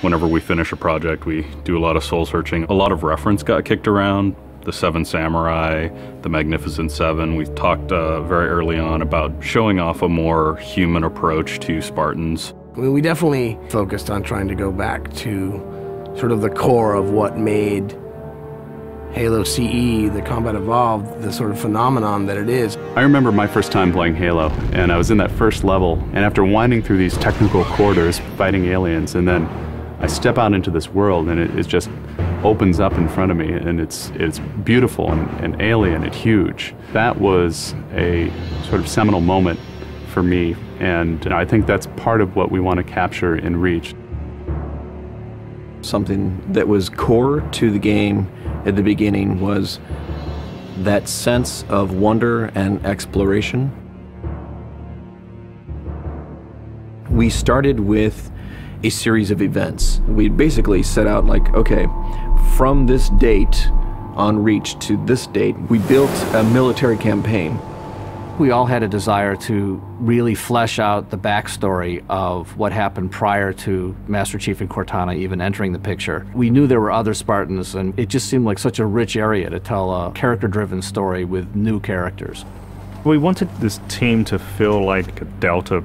Whenever we finish a project, we do a lot of soul searching. A lot of reference got kicked around. The Seven Samurai, the Magnificent Seven. We talked very early on about showing off a more human approach to Spartans. We definitely focused on trying to go back to sort of the core of what made Halo CE, the Combat Evolved, the sort of phenomenon that it is. I remember my first time playing Halo, and I was in that first level, and after winding through these technical corridors, fighting aliens, and then I step out into this world, and it just opens up in front of me, and it's beautiful and alien and huge. That was a sort of seminal moment for me, and I think that's part of what we want to capture in Reach. Something that was core to the game at the beginning was that sense of wonder and exploration. We started with a series of events. We basically set out like, okay, from this date on Reach to this date, we built a military campaign. We all had a desire to really flesh out the backstory of what happened prior to Master Chief and Cortana even entering the picture. We knew there were other Spartans, and it just seemed like such a rich area to tell a character-driven story with new characters. We wanted this team to feel like a Delta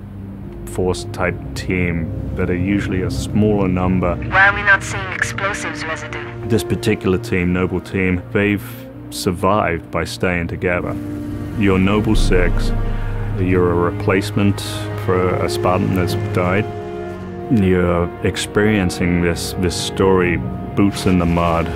Force type team that are usually a smaller number. Why are we not seeing explosives residue? This particular team, Noble Team, they've survived by staying together. You're Noble 6, you're a replacement for a Spartan that's died. You're experiencing this story, boots in the mud.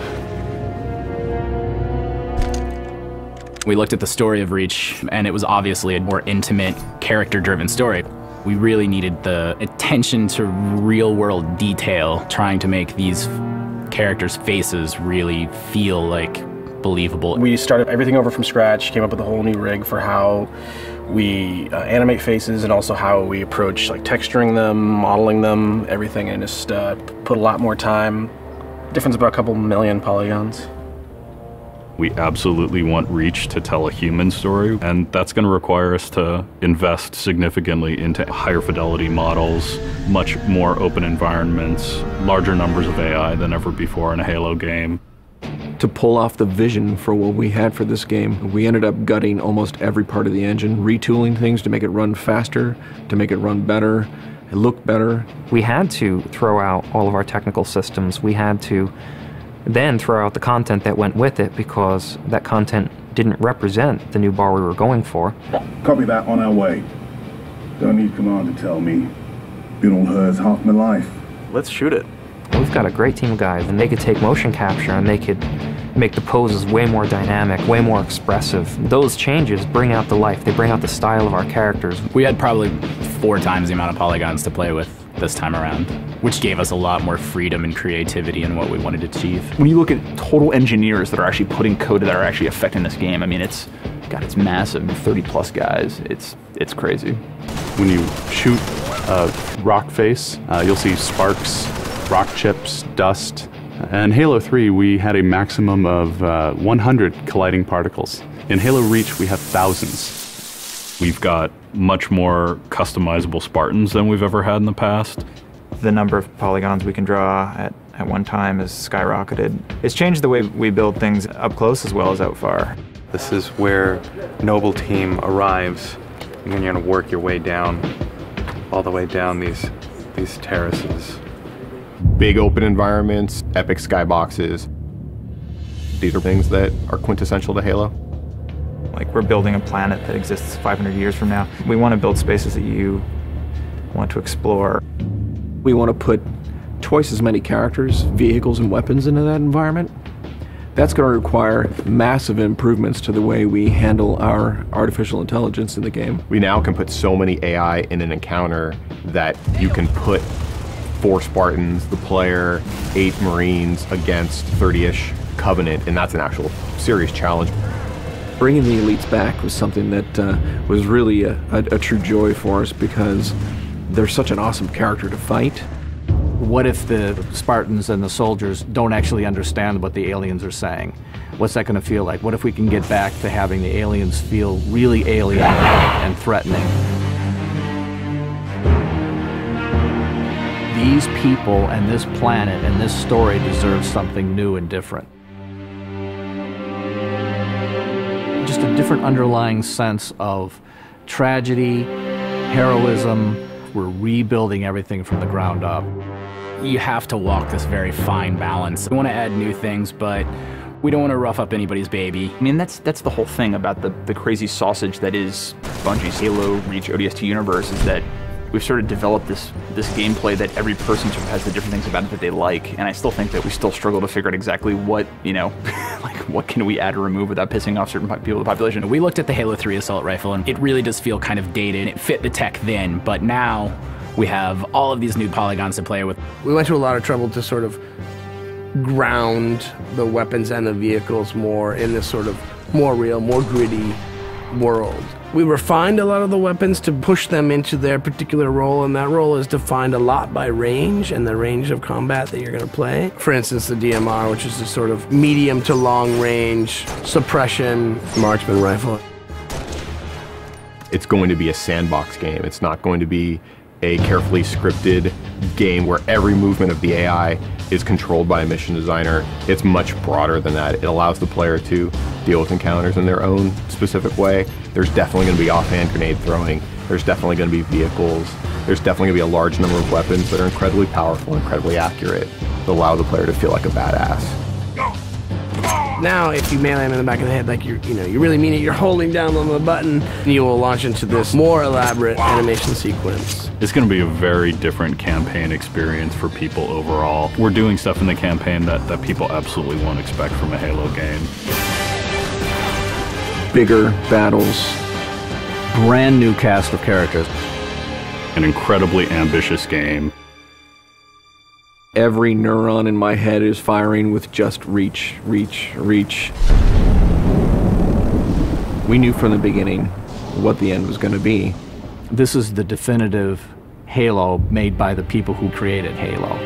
We looked at the story of Reach, and it was obviously a more intimate, character-driven story. We really needed the attention to real-world detail, trying to make these characters' faces really feel like believable. We started everything over from scratch, came up with a whole new rig for how we animate faces and also how we approach like texturing them, modeling them, everything, and just put a lot more time. Difference about a couple million polygons. We absolutely want Reach to tell a human story, and that's going to require us to invest significantly into higher fidelity models, much more open environments, larger numbers of AI than ever before in a Halo game. To pull off the vision for what we had for this game, we ended up gutting almost every part of the engine, retooling things to make it run faster, to make it run better, it looked better. We had to throw out all of our technical systems. We had to then throw out the content that went with it because that content didn't represent the new bar we were going for. Copy that, on our way. Don't need command to tell me. Been on hers half my life. Let's shoot it. We've got a great team of guys, and they could take motion capture and they could make the poses way more dynamic, way more expressive. Those changes bring out the life, they bring out the style of our characters. We had probably 4 times the amount of polygons to play with this time around, which gave us a lot more freedom and creativity in what we wanted to achieve. When you look at total engineers that are actually putting code that are actually affecting this game, I mean, it's massive, 30+ guys. It's crazy. When you shoot a rock face, you'll see sparks, rock chips, dust. In Halo 3, we had a maximum of 100 colliding particles. In Halo Reach, we have thousands. We've got much more customizable Spartans than we've ever had in the past. The number of polygons we can draw at one time has skyrocketed. It's changed the way we build things up close as well as out far. This is where Noble Team arrives, and then you're going to work your way down, all the way down these terraces. Big open environments, epic skyboxes. These are things that are quintessential to Halo. Like, we're building a planet that exists 500 years from now. We want to build spaces that you want to explore. We want to put twice as many characters, vehicles, and weapons into that environment. That's going to require massive improvements to the way we handle our artificial intelligence in the game. We now can put so many AI in an encounter that you can put 4 Spartans, the player, 8 Marines against 30-ish Covenant, and that's an actual serious challenge. Bringing the elites back was something that was really a true joy for us because they're such an awesome character to fight. What if the Spartans and the soldiers don't actually understand what the aliens are saying? What's that going to feel like? What if we can get back to having the aliens feel really alien and threatening? The these people and this planet and this story deserves something new and different. Just a different underlying sense of tragedy, heroism. We're rebuilding everything from the ground up. You have to walk this very fine balance. We want to add new things, but we don't want to rough up anybody's baby. I mean, that's the whole thing about the crazy sausage that is Bungie's Halo Reach ODST universe, is that we've sort of developed this gameplay that every person sort of has the different things about it that they like, and I still think that we still struggle to figure out exactly what, you know, like what can we add or remove without pissing off certain people of the population. We looked at the Halo 3 assault rifle, and it really does feel kind of dated. It fit the tech then, but now we have all of these new polygons to play with. We went to a lot of trouble to sort of ground the weapons and the vehicles more in this sort of more real, more gritty world. We refined a lot of the weapons to push them into their particular role, and that role is defined a lot by range and the range of combat that you're going to play. For instance, the DMR, which is a sort of medium to long range suppression marksman rifle. It's going to be a sandbox game. It's not going to be a carefully scripted game where every movement of the AI is controlled by a mission designer. It's much broader than that. It allows the player to deal with encounters in their own specific way. There's definitely going to be offhand grenade throwing. There's definitely going to be vehicles. There's definitely going to be a large number of weapons that are incredibly powerful, incredibly accurate, that allow the player to feel like a badass. Now, if you melee him in the back of the head like you really mean it, you're holding down on the button, and you will launch into this more elaborate animation sequence. It's going to be a very different campaign experience for people overall. We're doing stuff in the campaign that people absolutely won't expect from a Halo game. Bigger battles, brand new cast of characters. An incredibly ambitious game. Every neuron in my head is firing with just reach, reach, reach. We knew from the beginning what the end was going to be. This is the definitive Halo made by the people who created Halo.